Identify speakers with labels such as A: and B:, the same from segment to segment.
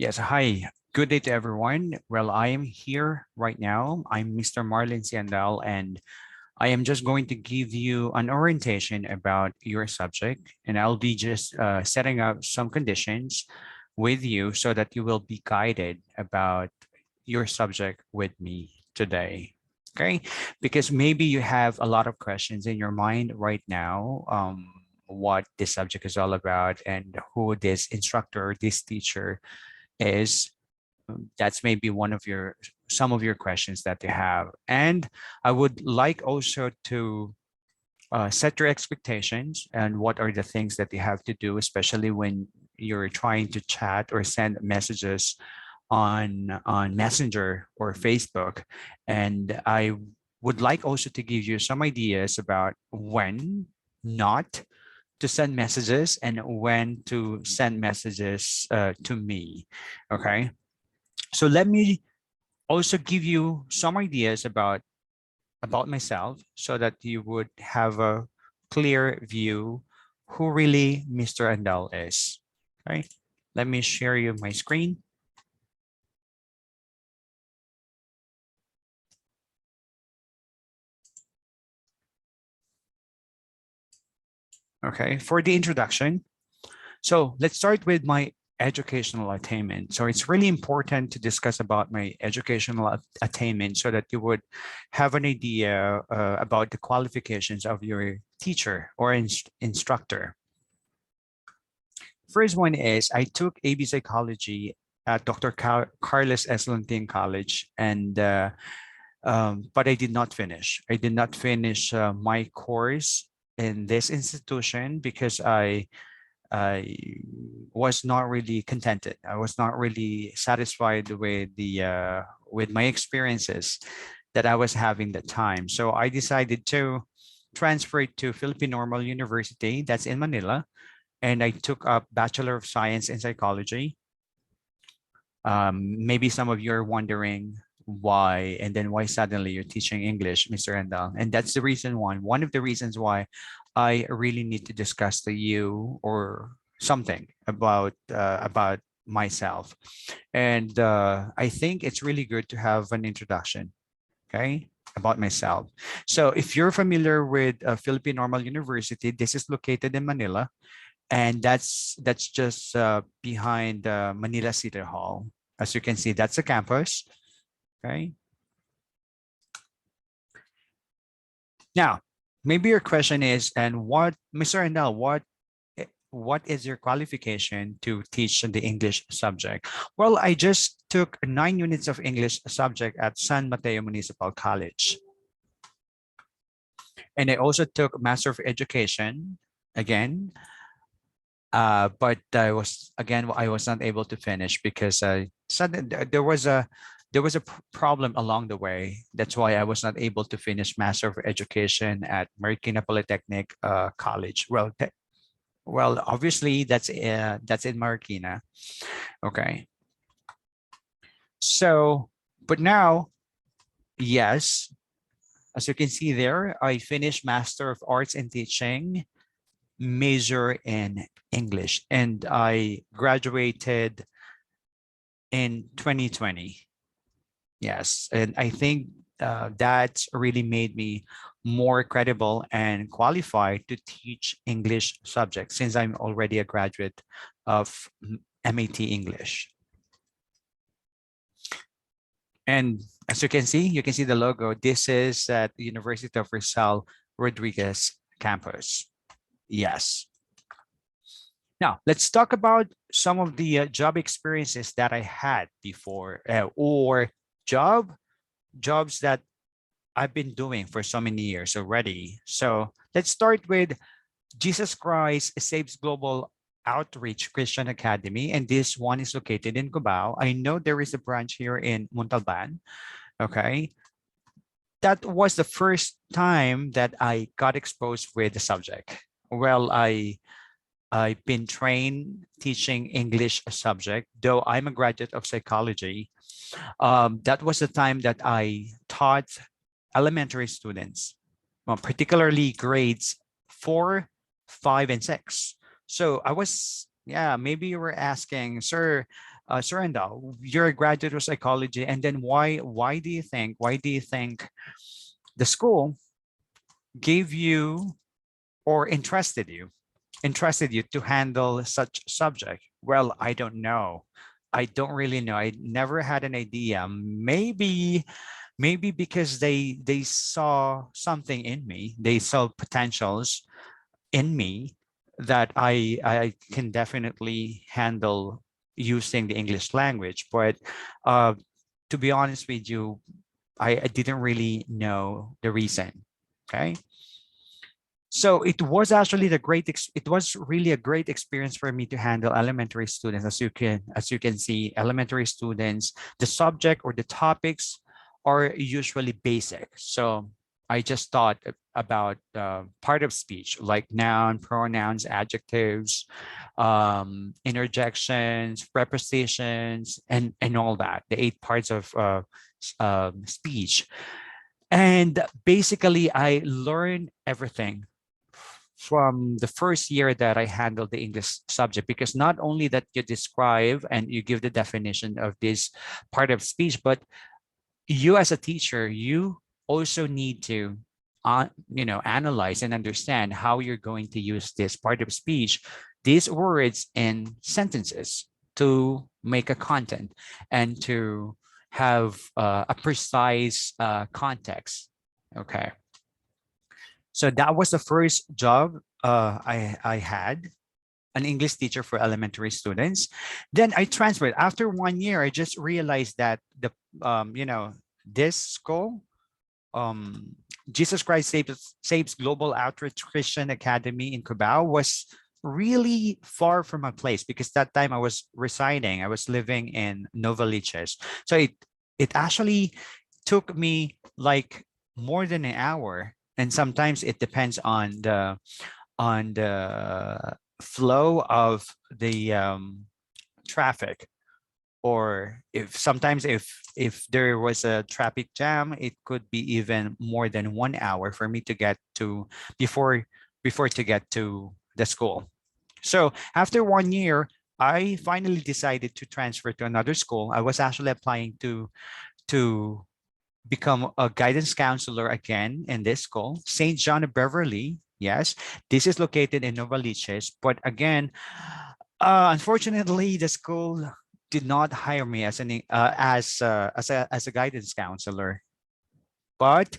A: Yes, hi. Good day to everyone. Well, I am here right now. I'm Mr. Marlon Siandal, and I am just going to give you an orientation about your subject, and I'll be just setting up some conditions with you so that you will be guided about your subject with me today. Okay, because maybe you have a lot of questions in your mind right now. What this subject is all about and who this instructor, this teacher is. That's maybe one of your some of your questions that you have, and I would like also to set your expectations and what are the things that you have to do, especially when you're trying to chat or send messages on Messenger or Facebook. And I would like also to give you some ideas about when not to send messages and when to send messages to me. Okay, so let me also give you some ideas about myself so that you would have a clear view who really Mr. Andal is. Okay, let me share you my screen. Okay, for the introduction. So let's start with my educational attainment. So it's really important to discuss about my educational attainment so that you would have an idea about the qualifications of your teacher or instructor. First one is I took AB psychology at Dr. Carlos Eslantin College, and but I did not finish. I did not finish my course in this institution because I was not really contented. I was not really satisfied with my experiences that I was having that time. So I decided to transfer to Philippine Normal University, that's in Manila, and I took up Bachelor of Science in Psychology. Maybe some of you are wondering why, and then why suddenly you're teaching English, Mr. Endal. And that's the reason one of the reasons why I really need to discuss to you or something about myself. And I think it's really good to have an introduction, okay, about myself. So if you're familiar with Philippine Normal University, this is located in Manila, and that's just behind Manila City Hall. As you can see, that's a campus. Okay. Now, maybe your question is, and what, Mr. Arnell, what is your qualification to teach the English subject? Well, I just took 9 units of English subject at San Mateo Municipal College. And I also took Master of Education again. But I was not able to finish because there was a problem along the way. That's why I was not able to finish Master of Education at Marikina Polytechnic College. Well, obviously that's in Marikina. Okay. So, but now, yes, as you can see there, I finished Master of Arts in Teaching, major in English, and I graduated in 2020. Yes, and I think that's really made me more credible and qualified to teach English subjects since I'm already a graduate of MAT English. And as you can see the logo. This is at the University of Rizal Rodriguez campus. Yes. Now, let's talk about some of the job experiences that I had before or jobs that I've been doing for so many years already. So let's start with Jesus Christ Saves Global Outreach Christian Academy. And this one is located in Cubao. I know there is a branch here in Montalban. Okay. That was the first time that I got exposed with the subject. Well, I've been trained teaching English subject, though I'm a graduate of psychology. That was the time that I taught elementary students, particularly grades 4, 5, and 6. So I was, yeah, maybe you were asking, sir, Surrendal, you're a graduate of psychology, and then why do you think the school gave you or entrusted you to handle such subject? Well, I don't know. I don't really know. I never had an idea. Maybe because they saw something in me. They saw potentials in me that I can definitely handle using the English language. But uh, to be honest with you, I didn't really know the reason. Okay. So it was really a great experience for me to handle elementary students. As you can see, elementary students, the subject or the topics are usually basic. So I just thought about part of speech like noun, pronouns, adjectives, interjections, prepositions, and all that, the 8 parts of speech. And basically, I learned everything from the first year that I handled the English subject, because not only that you describe and you give the definition of this part of speech, but you as a teacher, you also need to analyze and understand how you're going to use this part of speech, these words and sentences, to make a content and to have a precise context. Okay. So that was the first job I had, an English teacher for elementary students. Then I transferred. After 1 year, I just realized that this school, um, Jesus Christ Saves Global Outreach Christian Academy in Cubao, was really far from my place, because that time I was residing. I was living in Novaliches. So it actually took me like more than an hour, and sometimes it depends on the flow of the traffic, or if there was a traffic jam, it could be even more than 1 hour for me to get to before to get to the school. So after 1 year, I finally decided to transfer to another school. I was actually applying to become a guidance counselor again in this school, St. John of Beverly. Yes, this is located in Novaliches. But again, unfortunately, the school did not hire me as a guidance counselor. But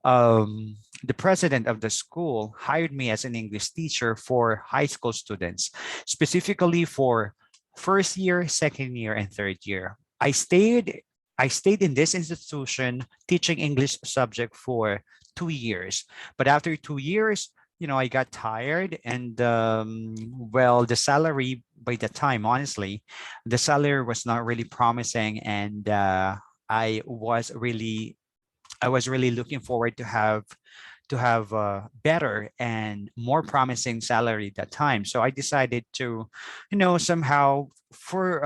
A: the president of the school hired me as an English teacher for high school students, specifically for first year, second year, and third year. I stayed in this institution teaching English subject for 2 years. But after 2 years, I got tired, and well, the salary by the time, honestly, the salary was not really promising, and I was really I was really looking forward to have a better and more promising salary that time. So I decided to, somehow, for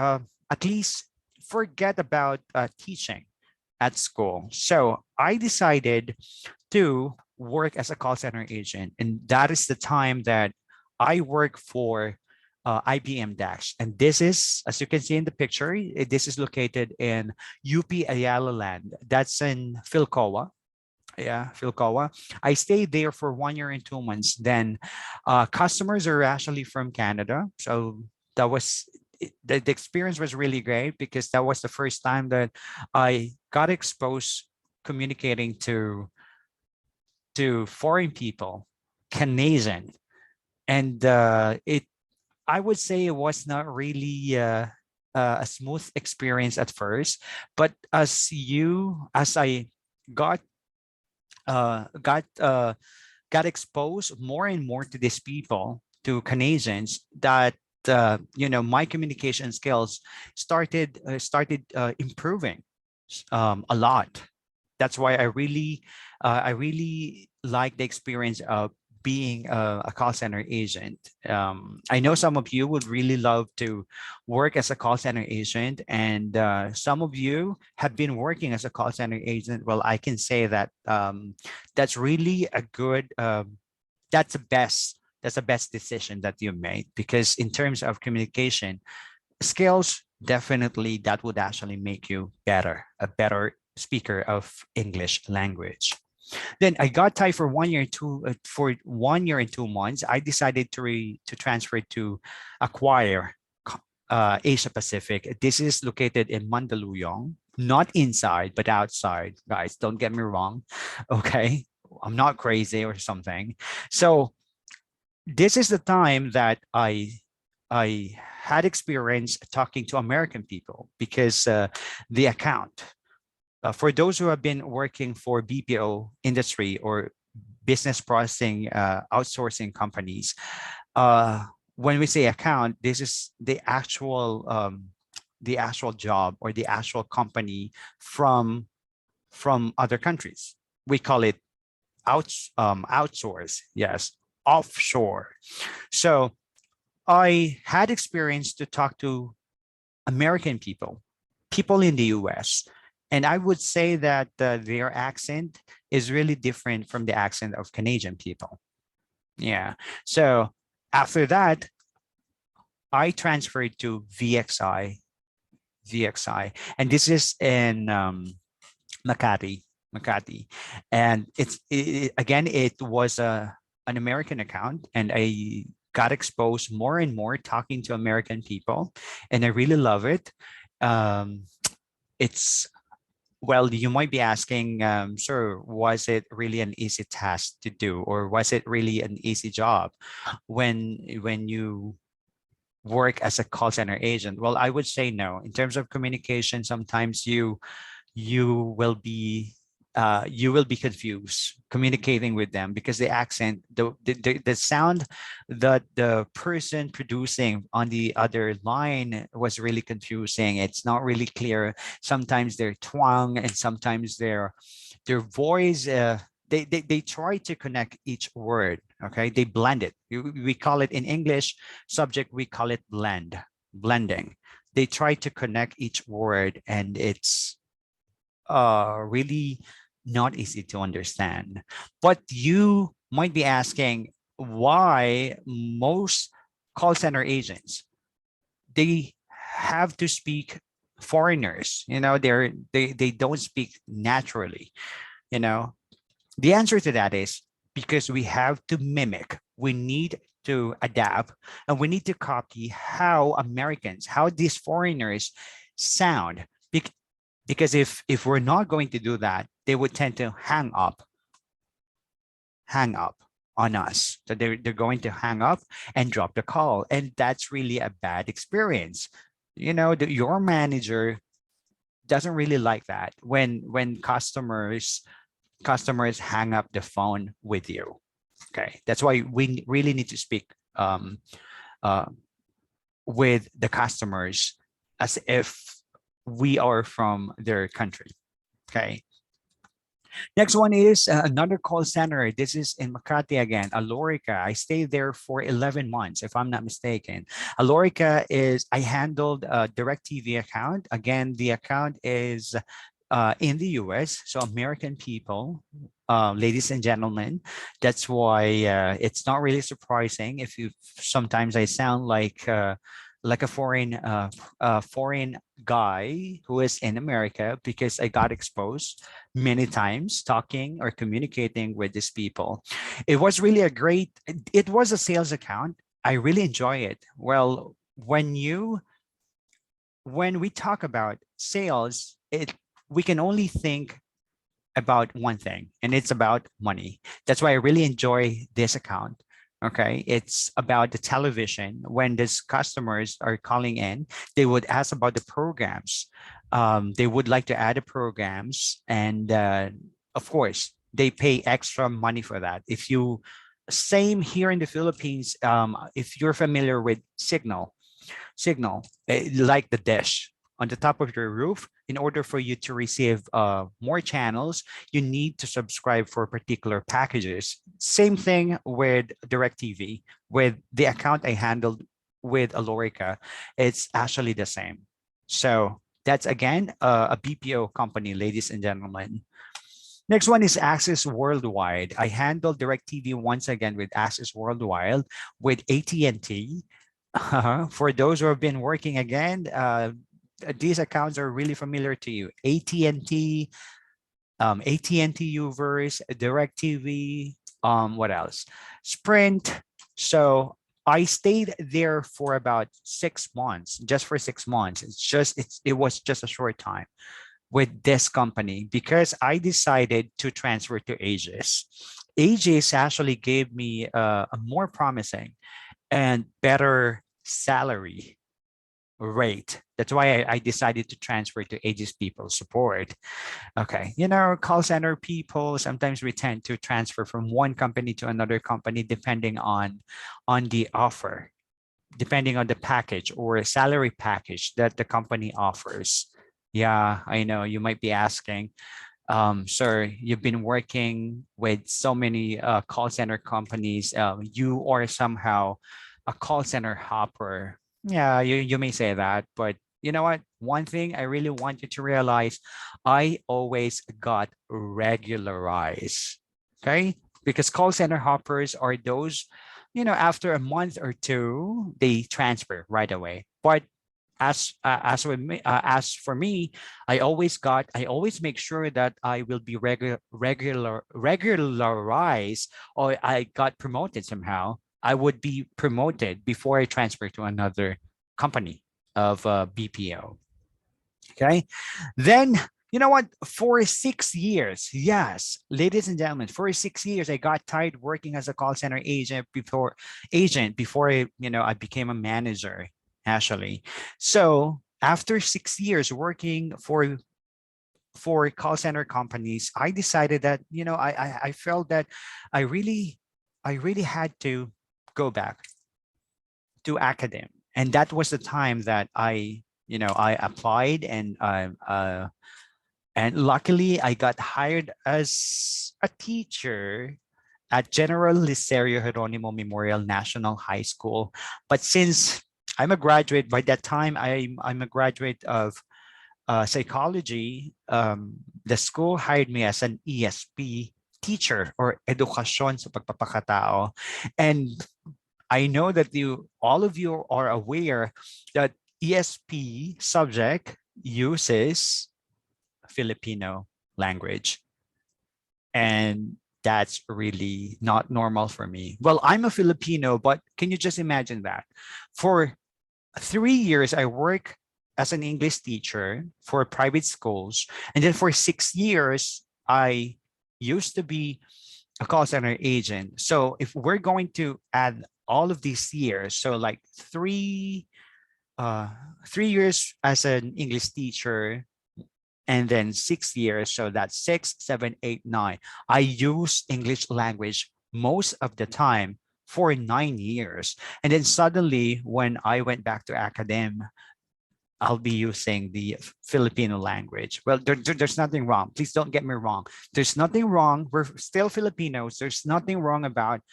A: at least, forget about teaching at school. So I decided to work as a call center agent, and that is the time that I work for IBM Dash. And this is, as you can see in the picture, this is located in UP Ayala Land. That's in Philcoa. Yeah, Philcoa. I stayed there for 1 year and 2 months. Then customers are actually from Canada. So that was the experience was really great, because that was the first time that I got exposed communicating to foreign people, Canadian. And it I would say it was not really a smooth experience at first, but as I got uh, got uh, got exposed more and more to these people, to Canadians, that my communication skills started improving a lot. That's why I really like the experience of being a call center agent. I know some of you would really love to work as a call center agent, and some of you have been working as a call center agent. Well, I can say that that's really a good. That's the best. That's the best decision that you made, because in terms of communication skills, definitely that would actually make you better, a better speaker of English language. Then I got Thai for 1 year, for 1 year and 2 months. I decided to transfer to acquire Asia Pacific. This is located in Mandaluyong, not inside but outside. Guys, don't get me wrong. Okay, I'm not crazy or something. So this is the time that I had experience talking to American people because the account for those who have been working for BPO industry or business processing outsourcing companies, uh, when we say account, this is the actual job or the actual company from other countries. We call it outsource, yes, offshore. So I had experience to talk to American people, people in the US. And I would say that their accent is really different from the accent of Canadian people. Yeah. So after that, I transferred to VXI, and this is in Makati, Makati, and again it was an American account, and I got exposed more and more talking to American people, and I really love it. Um, it's well, you might be asking, sir, was it really an easy task to do, or was it really an easy job when you work as a call center agent? Well, I would say no. In terms of communication, sometimes you will be you will be confused communicating with them because the accent, the sound that the person producing on the other line was really confusing. It's not really clear. Sometimes their twang and sometimes their voice. They try to connect each word. Okay, they blend it. We call it in English subject. We call it blending. They try to connect each word, and it's really not easy to understand. But you might be asking why most call center agents, they have to speak foreigners, they don't speak naturally, you know. The answer to that is because we have to mimic, we need to adapt, and we need to copy how Americans, how these foreigners sound. Because if we're not going to do that, they would tend to hang up on us. So they're going to hang up and drop the call. And that's really a bad experience. Your manager doesn't really like that when customers hang up the phone with you. Okay. That's why we really need to speak uh, with the customers as if we are from their country. Okay. Next one is another call center. This is in Makati again, Alorica. I stayed there for 11 months, if I'm not mistaken. Alorica is, I handled a DirecTV account. Again, the account is in the US, so American people, ladies and gentlemen. That's why it's not really surprising if you sometimes I sound like a foreign guy who is in America because I got exposed many times talking or communicating with these people. It was really it was a sales account. I really enjoy it. Well, when we talk about sales, we can only think about one thing, and it's about money. That's why I really enjoy this account. Okay, it's about the television. When these customers are calling in, they would ask about the programs. They would like to add the programs, and of course, they pay extra money for that. Same here in the Philippines, if you're familiar with Signal, like the dish on the top of your roof, in order for you to receive more channels, you need to subscribe for particular packages. Same thing with DirecTV. With the account I handled with Alorica, it's actually the same. So that's again a BPO company, ladies and gentlemen. Next one is Access Worldwide. I handled DirecTV once again with Access Worldwide with AT&T. For those who have been working again, these accounts are really familiar to you. AT&T, AT&T Uverse, DirecTV, what else? Sprint. So I stayed there for about 6 months, just for 6 months. It was just a short time with this company because I decided to transfer to Aegis. Aegis actually gave me a more promising and better salary rate. That's why I decided to transfer to Aegis People Support. Okay, call center people, sometimes we tend to transfer from one company to another company depending on the offer, depending on the package or salary package that the company offers. Yeah, I know you might be asking, sir, you've been working with so many call center companies. You are somehow a call center hopper. Yeah, you may say that, but you know what? One thing I really want you to realize, I always got regularized. Okay? Because call center hoppers are those, after a month or two, they transfer right away. But as for me, I always make sure that I will be regularized, or I got promoted somehow. I would be promoted before I transfer to another company of BPO. Okay, then you know what? For 6 years, yes, ladies and gentlemen, for 6 years, I got tired working as a call center agent before I became a manager actually. So after 6 years working for call center companies, I decided that I felt that I really I really had to go back to academe, and that was the time that I applied, and luckily I got hired as a teacher at General Licerio Jeronimo Memorial National High School. But since I'm a graduate, by that time I'm a graduate of psychology. The school hired me as an ESP teacher, or edukasyon sa pagpapakatao. And I know that all of you are aware that ESP subject uses Filipino language. And that's really not normal for me. Well, I'm a Filipino, but can you just imagine that? For 3 years, I work as an English teacher for private schools. And then for 6 years, I used to be a call center agent. So if we're going to add all of these years, so like 3 years as an English teacher, and then 6 years, so that's 6, 7, 8, 9. I use English language most of the time for 9 years. And then suddenly, when I went back to academe, I'll be using the Filipino language. Well, there's nothing wrong. Please don't get me wrong. There's nothing wrong. We're still Filipinos. There's nothing wrong about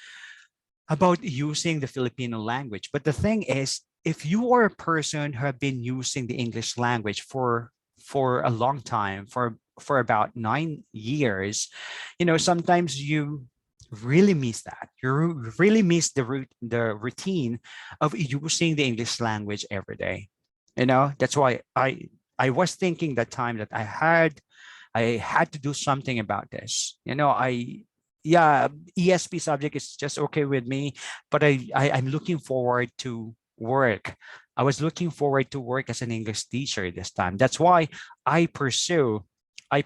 A: using the Filipino language. But the thing is, if you are a person who have been using the English language for a long time, for about 9 years, sometimes you really miss that. You really miss the routine of using the English language every day. That's why I was thinking that time that I had to do something about this. Yeah, ESP subject is just okay with me, but I'm looking forward to work. I was looking forward to work as an English teacher this time. That's why I pursue the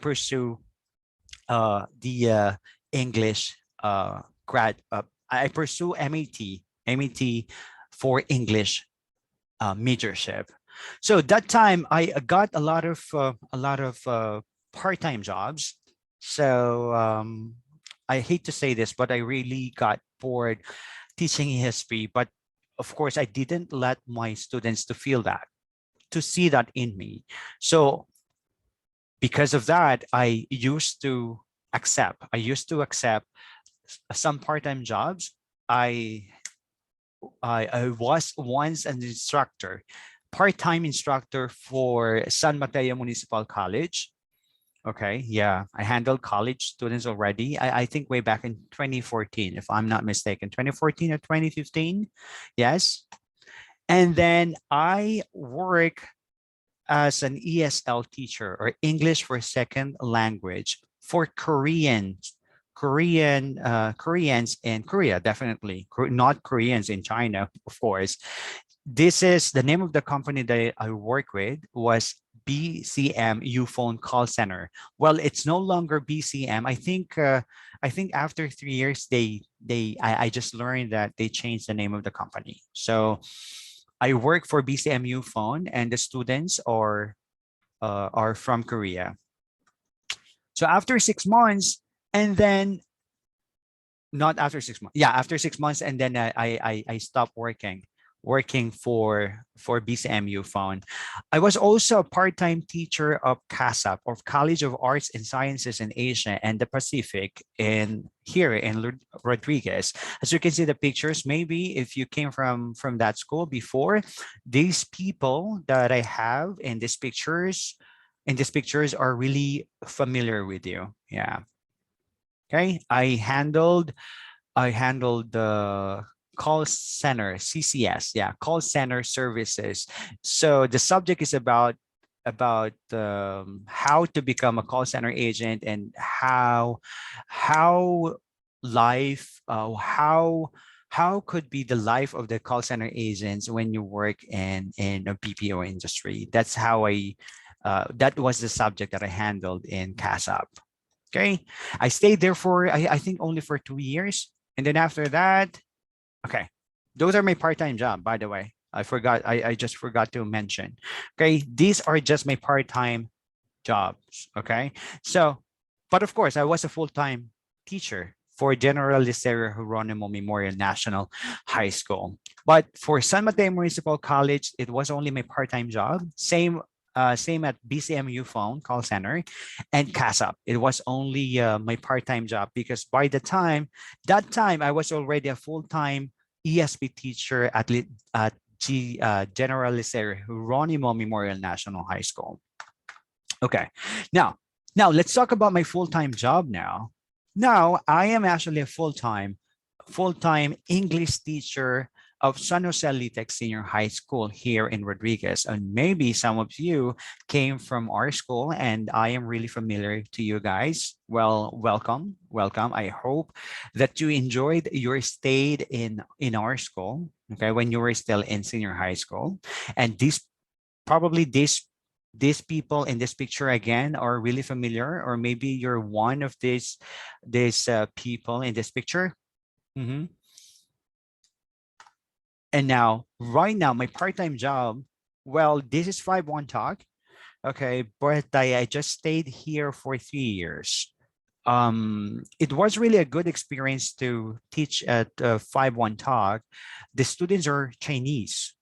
A: English I pursue MAT for English majorship. So that time I got a lot of part-time jobs. So I hate to say this, but I really got bored teaching history. But of course, I didn't let my students to see that in me. So because of that, I used to accept some part-time jobs. I was once an instructor, part-time instructor for San Mateo Municipal College. Okay, yeah, I handled college students already. I think way back in 2014, if I'm not mistaken, 2014 or 2015. Yes. And then I work as an ESL teacher, or English for second language, for Koreans in Korea, definitely not Koreans in China, of course. This is the name of the company that I work with was BCM Phone Call Center. Well, it's no longer BCM. I think after 3 years I just learned that they changed the name of the company. So I work for BCMU Phone, and the students are from Korea. So after 6 months, and then not after 6 months, yeah, after 6 months, and then I stopped working for BCMU Phone. I was also a part-time teacher of CASAP, of College of Arts and Sciences in Asia and the Pacific, in here in Rodriguez. As you can see the pictures, maybe if you came from that school before, these people that I have in these pictures are really familiar with you. Yeah. Okay. I handled the call center, CCS, yeah, call center services. So the subject is about how to become a call center agent, and how life how could be the life of the call center agents when you work in a BPO industry. That's how that was the subject that I handled in CASAP. Okay. I stayed there for, I think only for 2 years. And then after that, okay, those are my part-time job, by the way. I just forgot to mention. Okay. These are just my part-time jobs. Okay. So, but of course, I was a full-time teacher for General Liceo Jeronimo Memorial National High School. But for San Mateo Municipal College, it was only my part-time job. Same at BCMU Phone Call Center and CASAP. It was only my part-time job, because by that time, I was already a full-time ESP teacher at General Liceo Jeronimo Memorial National High School. Okay, now let's talk about my full-time job now. Now I am actually a full-time English teacher of San Jose Litec Senior High School here in Rodriguez. And maybe some of you came from our school, and I am really familiar to you guys. Well, welcome. I hope that you enjoyed your stay in our school, okay, when you were still in senior high school. And probably these people in this picture again are really familiar, or maybe you're one of these people in this picture. Mhm. And now, right now, my part-time job, well, this is 5-1 Talk. Okay, but I just stayed here for 3 years. It was really a good experience to teach at 5-1 Talk. The students are Chinese.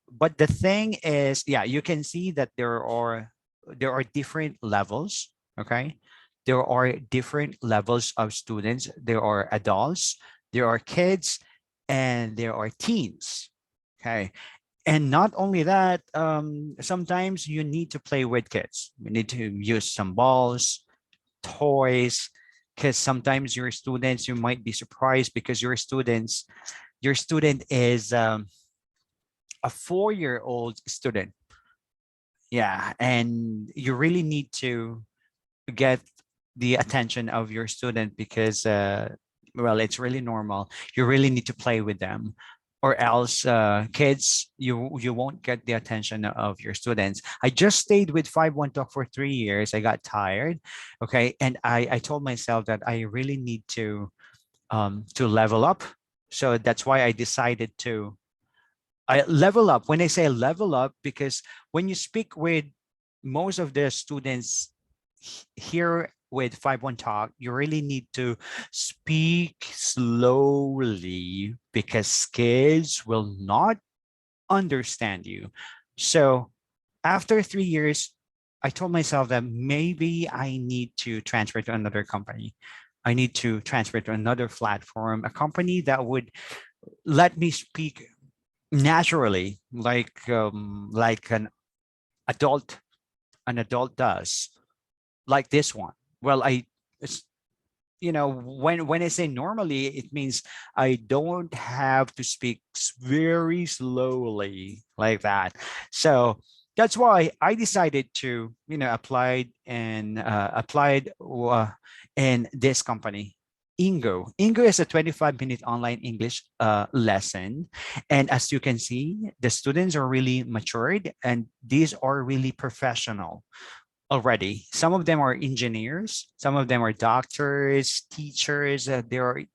A: But the thing is, yeah, you can see that there are different levels. Okay, there are different levels of students. There are adults, there are kids, and there are teens. Okay, and not only that, sometimes you need to play with kids. You need to use some balls, toys, because sometimes your students, you might be surprised because your student is a 4-year-old student. Yeah, and you really need to get the attention of your student, because well, it's really normal. You really need to play with them, or else kids, you won't get the attention of your students. I just stayed with 5-1 Talk for 3 years. I got tired. Okay, and I told myself that I really need to level up. So that's why I decided to I level up. When I say level up, because when you speak with most of the students here with 5-1 Talk, you really need to speak slowly, because kids will not understand you. So after 3 years, I told myself that maybe I need to transfer to another company. I need to transfer to another platform, a company that would let me speak naturally, like adult an adult does, like this one. Well, it's, when I say normally, it means I don't have to speak very slowly like that. So That's why I decided to, applied in this company, Ingo. Ingo is a 25-minute online English lesson. And as you can see, the students are really matured and these are really professional already. Some of them are engineers, some of them are doctors, teachers. There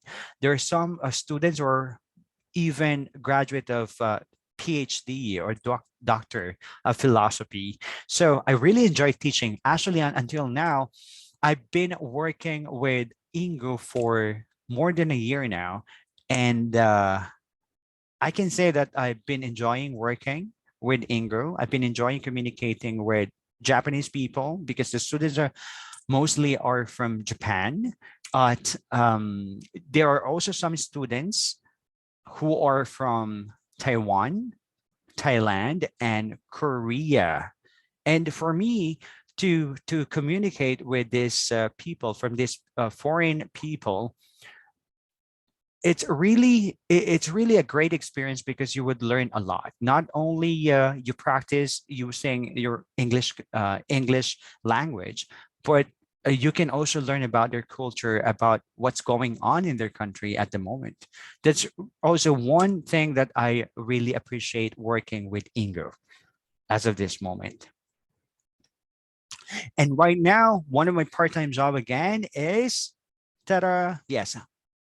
A: are some students or even graduate of PhD or doctor of philosophy. So I really enjoy teaching. Actually, until now, I've been working with Ingo for more than a year now, and I can say that I've been enjoying working with Ingo. I've been enjoying communicating with Japanese people because the students are mostly are from Japan. But there are also some students who are from Taiwan, Thailand, and Korea. And for me to communicate with these people from this foreign people, it's really a great experience because you would learn a lot. Not only you practice using your English language, but you can also learn about their culture, about what's going on in their country at the moment. That's also one thing that I really appreciate working with Ingo as of this moment. And right now, one of my part-time job again is, ta-da, yes,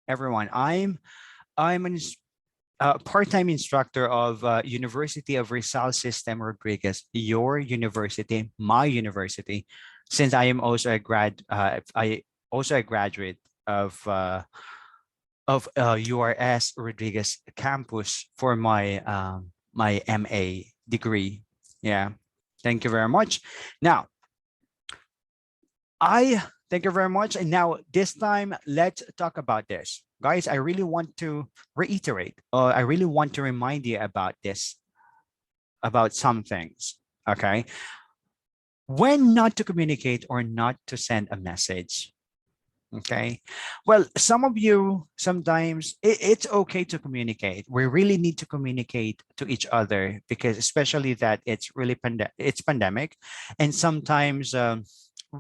A: everyone, I'm an part-time instructor of University of Rizal System Rodriguez, your university, my university, since I am also I also a graduate of URS Rodriguez campus for my MA degree. Yeah, thank you very much. Now, I thank you very much. And now this time, let's talk about this. Guys, I really want to reiterate, I really want to remind you about this, about some things, okay? When not to communicate or not to send a message, okay? Well, some of you, sometimes it's okay to communicate. We really need to communicate to each other because especially that it's really it's pandemic. And sometimes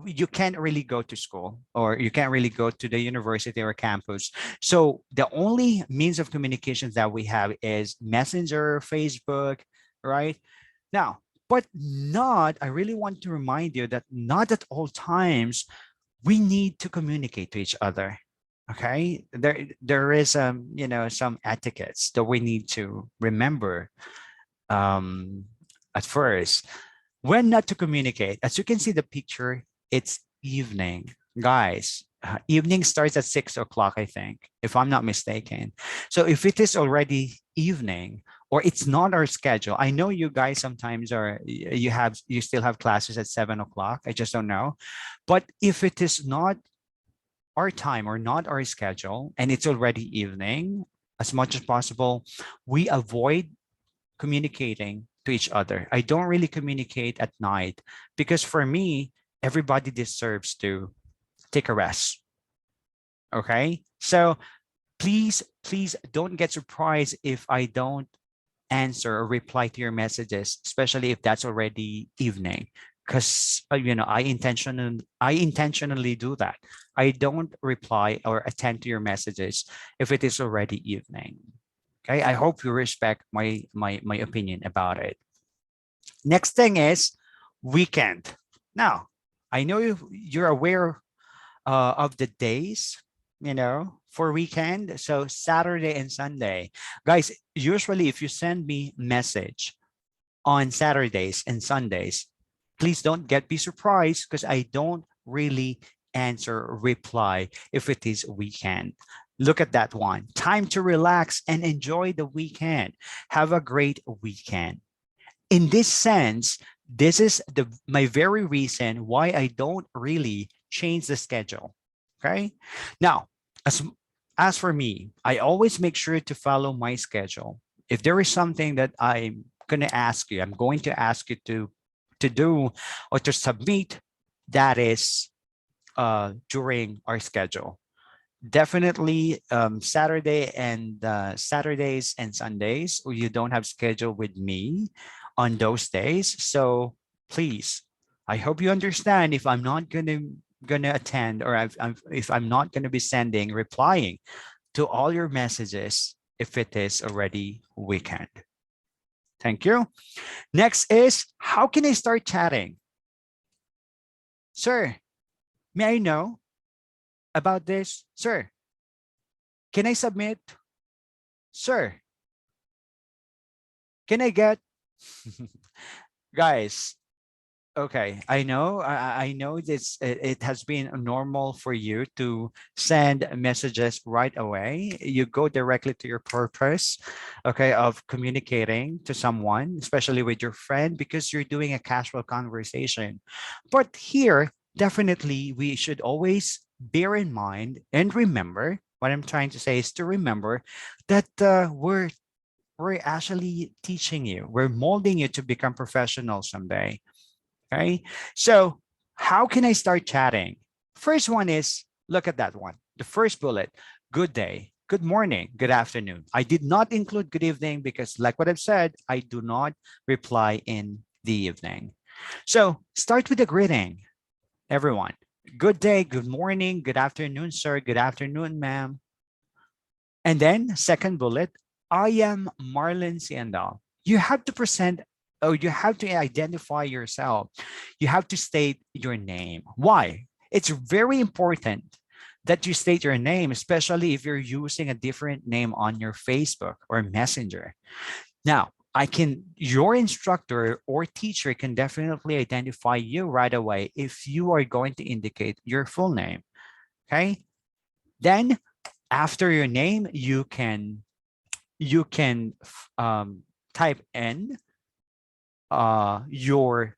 A: you can't really go to school or you can't really go to the university or campus. So the only means of communication that we have is Messenger, Facebook, right? Now, but not, I really want to remind you that not at all times we need to communicate to each other. Okay, there is some etiquettes that we need to remember at first. When not to communicate, as you can see the picture, it's evening. Guys, evening starts at 6 o'clock, I think, if I'm not mistaken. So if it is already evening or it's not our schedule, I know you guys sometimes you still have classes at 7 o'clock. I just don't know. But if it is not our time or not our schedule and it's already evening, as much as possible, we avoid communicating to each other. I don't really communicate at night because for me, everybody deserves to take a rest. Okay. So please don't get surprised if I don't answer or reply to your messages, especially if that's already evening. Because I intentionally do that. I don't reply or attend to your messages if it is already evening. Okay, I hope you respect my opinion about it. Next thing is weekend. Now, I know you're aware of the days, for weekend. So Saturday and Sunday. Guys, usually if you send me message on Saturdays and Sundays, please don't be surprised because I don't really answer or reply if it is weekend. Look at that one. Time to relax and enjoy the weekend. Have a great weekend. In this sense, this is my very reason why I don't really change the schedule. Okay. Now, as as for me, I always make sure to follow my schedule. If there is something that I'm going to ask you to do or to submit, that is during our schedule. Definitely Saturdays and Sundays, you don't have schedule with me on those days. So please, I hope you understand if I'm not gonna attend, or if I'm not gonna be sending replying to all your messages if it is already weekend. Thank you. Next is, how can I start chatting? Sir, may I know about this? Sir, can I submit? Sir, can I get? Guys, okay, I know. I know this. It has been normal for you to send messages right away. You go directly to your purpose, okay, of communicating to someone, especially with your friend, because you're doing a casual conversation. But here, definitely, we should always bear in mind and remember. What I'm trying to say is to remember that we're actually teaching you. We're molding you to become professional someday. Okay. So how can I start chatting? First one is, look at that one. The first bullet, good day, good morning, good afternoon. I did not include good evening because, like what I've said, I do not reply in the evening. So start with a greeting, everyone. Good day, good morning, good afternoon, sir, good afternoon, ma'am. And then second bullet, I am Marlon Siandal. You have to present, or you have to identify yourself. You have to state your name. Why? It's very important that you state your name, especially if you're using a different name on your Facebook or Messenger. Now, your instructor or teacher can definitely identify you right away if you are going to indicate your full name. Okay. Then after your name, you can type in your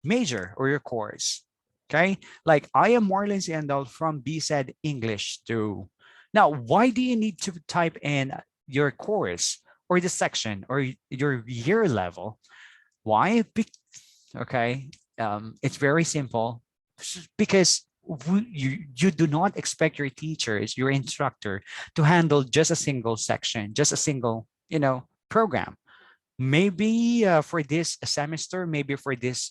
A: major or your course. Okay, like I am Marlon Siandal from BSED English 2. Now, why do you need to type in your course or the section or your year level? Why? Okay, it's very simple. Because you do not expect your teachers, your instructor, to handle just a single section, just a single program. Maybe for this semester, maybe for this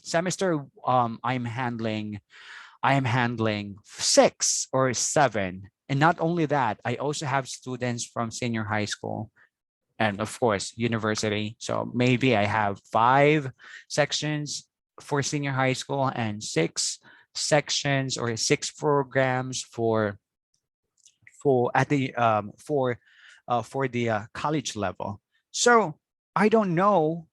A: semester, I am handling 6 or 7. And not only that, I also have students from senior high school and of course university. So maybe I have 5 sections for senior high school and 6 sections or 6 programs for the college level. So I don't know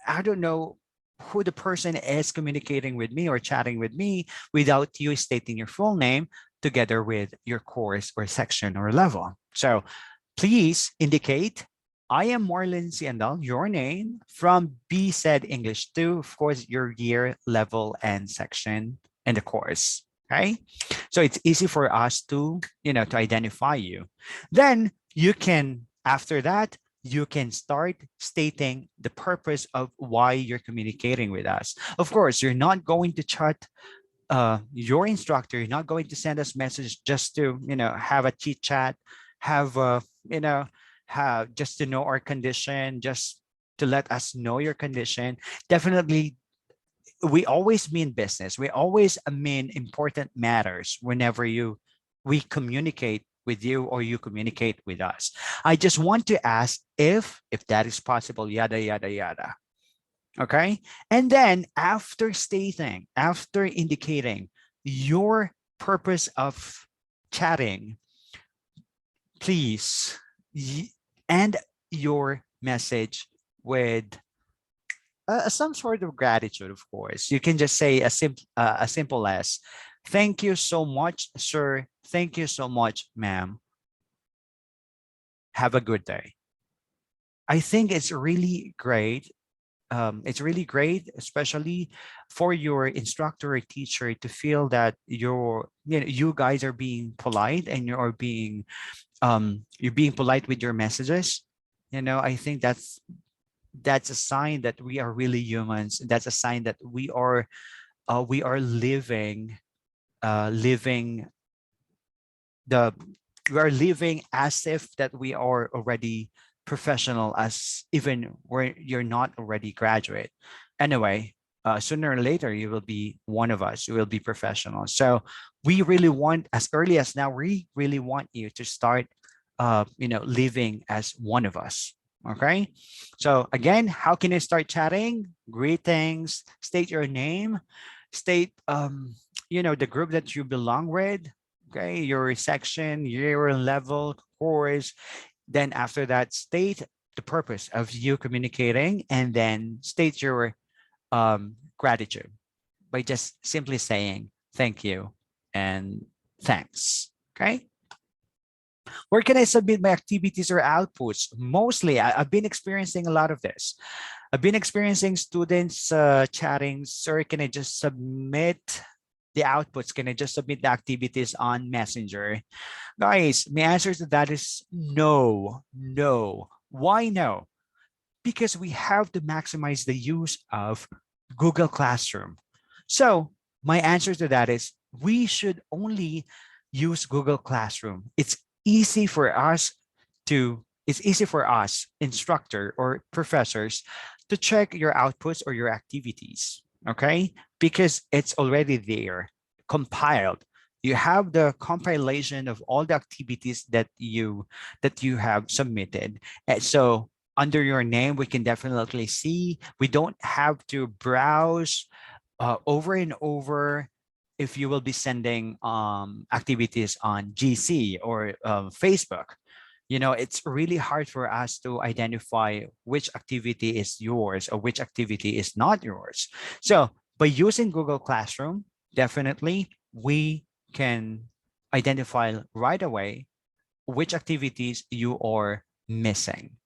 A: I don't know who the person is communicating with me or chatting with me without you stating your full name together with your course or section or level. So please indicate, I am Marlon Siandal, your name from B said English 2, of course, your year, level, and section and the course. Okay. So it's easy for us to identify you. Then you can, after that, you can start stating the purpose of why you're communicating with us. Of course, you're not going to chat your instructor. You're not going to send us message just to have a chit chat, have you know have just to know our condition, just to let us know your condition. Definitely, we always mean business. We always mean important matters whenever we communicate with you or you communicate with us. I just want to ask if that is possible, yada yada yada. Okay. And then after indicating your purpose of chatting, please end your message with some sort of gratitude. Of course, you can just say as simple as, thank you so much, sir, thank you so much, ma'am, have a good day. I think it's really great. It's really great, especially for your instructor or teacher, to feel that you guys are being polite and you're being polite with your messages. I think that's a sign that we are really humans. That's a sign that we are living the we are living as if that we are already professional as even where you're not already graduate. Anyway, sooner or later, you will be one of us. You will be professional. So we really want, as early as now, we really want you to start, living as one of us. Okay. So again, how can you start chatting? Greetings, state your name, state, the group that you belong with. Okay. Your section, your level, course. Then after that, state the purpose of you communicating, and then state your gratitude by just simply saying thank you and thanks. Okay. Where can I submit my activities or outputs? Mostly, I've been experiencing a lot of this. I've been experiencing students chatting, sir, can I just submit the outputs? Can I just submit the activities on Messenger? Guys, my answer to that is no, no. Why no? Because we have to maximize the use of Google Classroom. So my answer to that is we should only use Google Classroom. It's easy for us, instructor or professors, to check your outputs or your activities, okay? Because it's already there, compiled. You have the compilation of all the activities that you have submitted. And so under your name, we can definitely see. We don't have to browse over and over if you will be sending activities on GC or Facebook. It's really hard for us to identify which activity is yours or which activity is not yours. So by using Google Classroom, definitely we can identify right away which activities you are missing.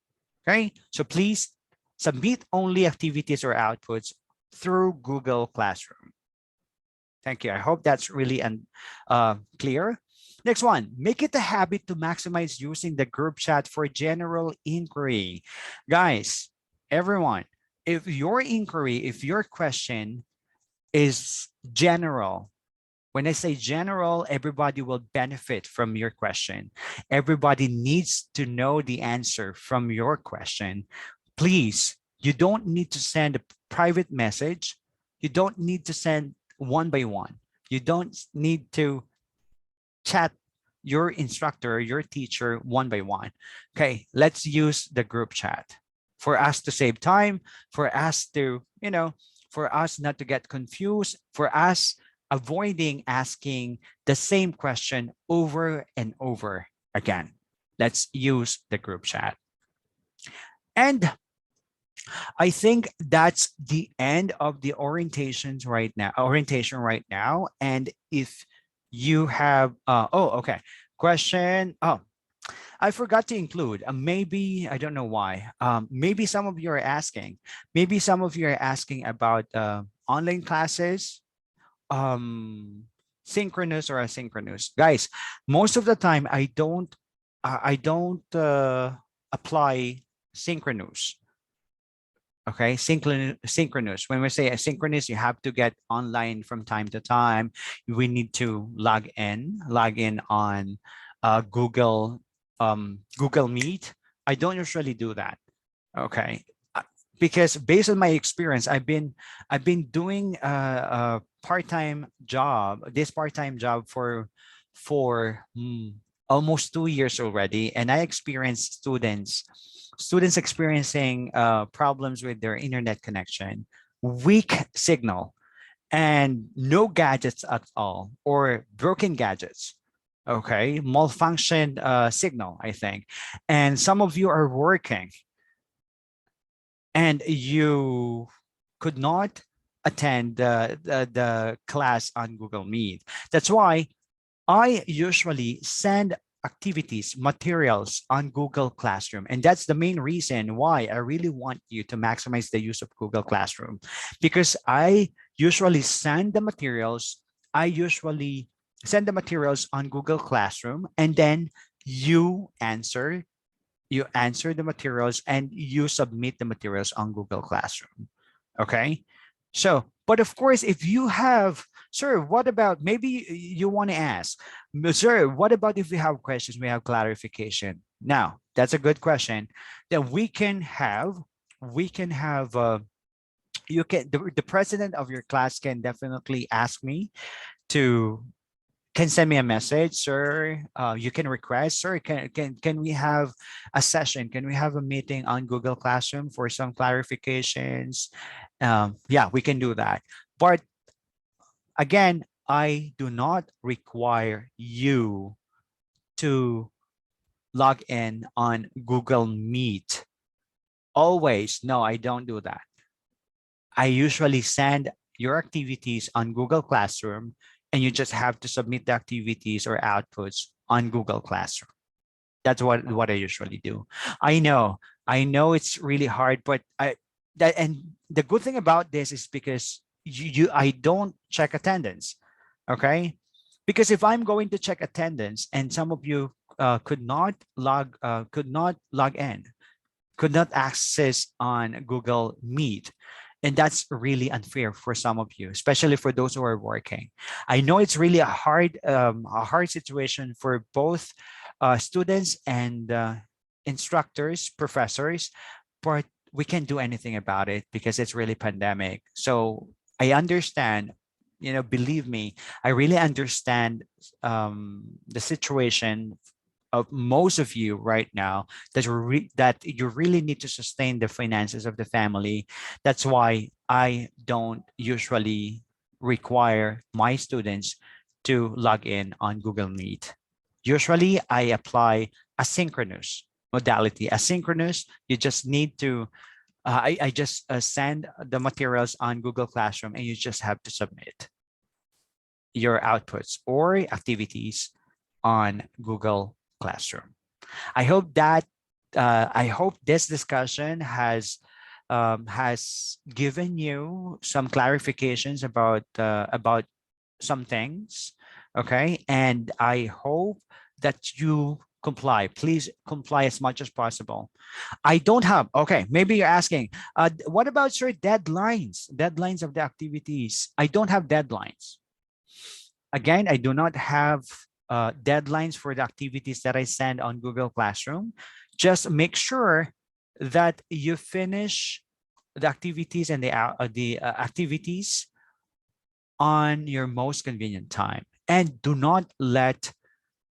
A: Okay, so please submit only activities or outputs through Google Classroom. Thank you. I hope that's really clear. Next one, make it a habit to maximize using the group chat for general inquiry. Guys, everyone, if your question is general, when I say general, everybody will benefit from your question. Everybody needs to know the answer from your question. Please, you don't need to send a private message. You don't need to send one by one. You don't need to chat your instructor, your teacher one by one. Okay, let's use the group chat for us to save time, for us to, for us not to get confused, for us avoiding asking the same question over and over again. Let's use the group chat. And I think that's the end of the orientation right now. And if you have, okay. Question. Oh, I forgot to include, maybe, I don't know why. Maybe some of you are asking, about online classes, synchronous or asynchronous. Guys, most of the time I don't apply synchronous. Okay, synchronous. When we say asynchronous, you have to get online from time to time. We need to log in on Google Meet. I don't usually do that. Okay, because based on my experience, I've been doing a part-time job, for almost 2 years already, and I experienced students experiencing problems with their internet connection, weak signal, and no gadgets at all, or broken gadgets. Okay, malfunction signal, I think. And some of you are working and you could not attend the class on Google Meet. That's why I usually send activities, materials on Google Classroom. And that's the main reason why I really want you to maximize the use of Google Classroom, because I usually send the materials. On Google Classroom, and then you answer the materials and you submit the materials on Google Classroom. Okay. So, but of course, if you have, sir, what about, maybe you want to ask, sir, what about if we have questions, we have clarification? Now, That's a good question. That we can have you can the president of your class can definitely ask me to can send me a message, sir. You can request, sir. Can we have a session? Can we have a meeting on Google Classroom for some clarifications? Yeah, we can do that. But again, I do not require you to log in on Google Meet. Always, no, I don't do that. I usually send your activities on Google Classroom, and you just have to submit the activities or outputs on Google Classroom. That's what I usually do. I know it's really hard, but and the good thing about this is because I don't check attendance, okay? Because if I'm going to check attendance and some of you could not log in, could not access on Google Meet. And that's really unfair for some of you, especially for those who are working. I know it's really a hard situation for both students and instructors, professors, but we can't do anything about it because it's really pandemic. So I understand, you know, believe me, I really understand the situation of most of you right now that that you really need to sustain the finances of the family. That's why I don't usually require my students to log in on Google Meet. Usually I apply asynchronous modality. Asynchronous, you just need to I just send the materials on Google Classroom and you just have to submit your outputs or activities on Google Classroom. I hope that I hope this discussion has given you some clarifications about some things. Okay, and I hope that you comply. Please comply as much as possible. I don't have. Okay, maybe you're asking, what about your deadlines? Deadlines of the activities. I don't have deadlines. Again, I do not have deadlines for the activities that I send on Google Classroom. Just make sure that you finish the activities and the activities on your most convenient time. And do not let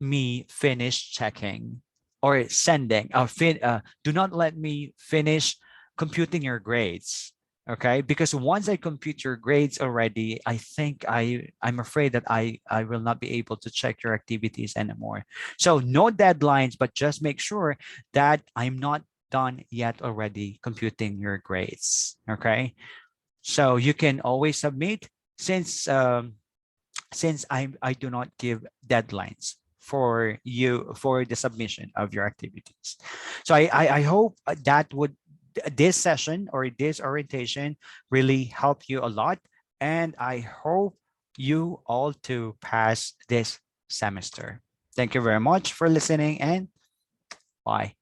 A: me finish checking or sending. Do not let me finish computing your grades. Okay, because once I compute your grades already, I think I'm afraid that I will not be able to check your activities anymore. So no deadlines, but just make sure that I'm not done yet already computing your grades. Okay, so you can always submit since I do not give deadlines for you for the submission of your activities. So I hope that would this session or this orientation really helped you a lot, and I hope you all to pass this semester. Thank you very much for listening, and bye.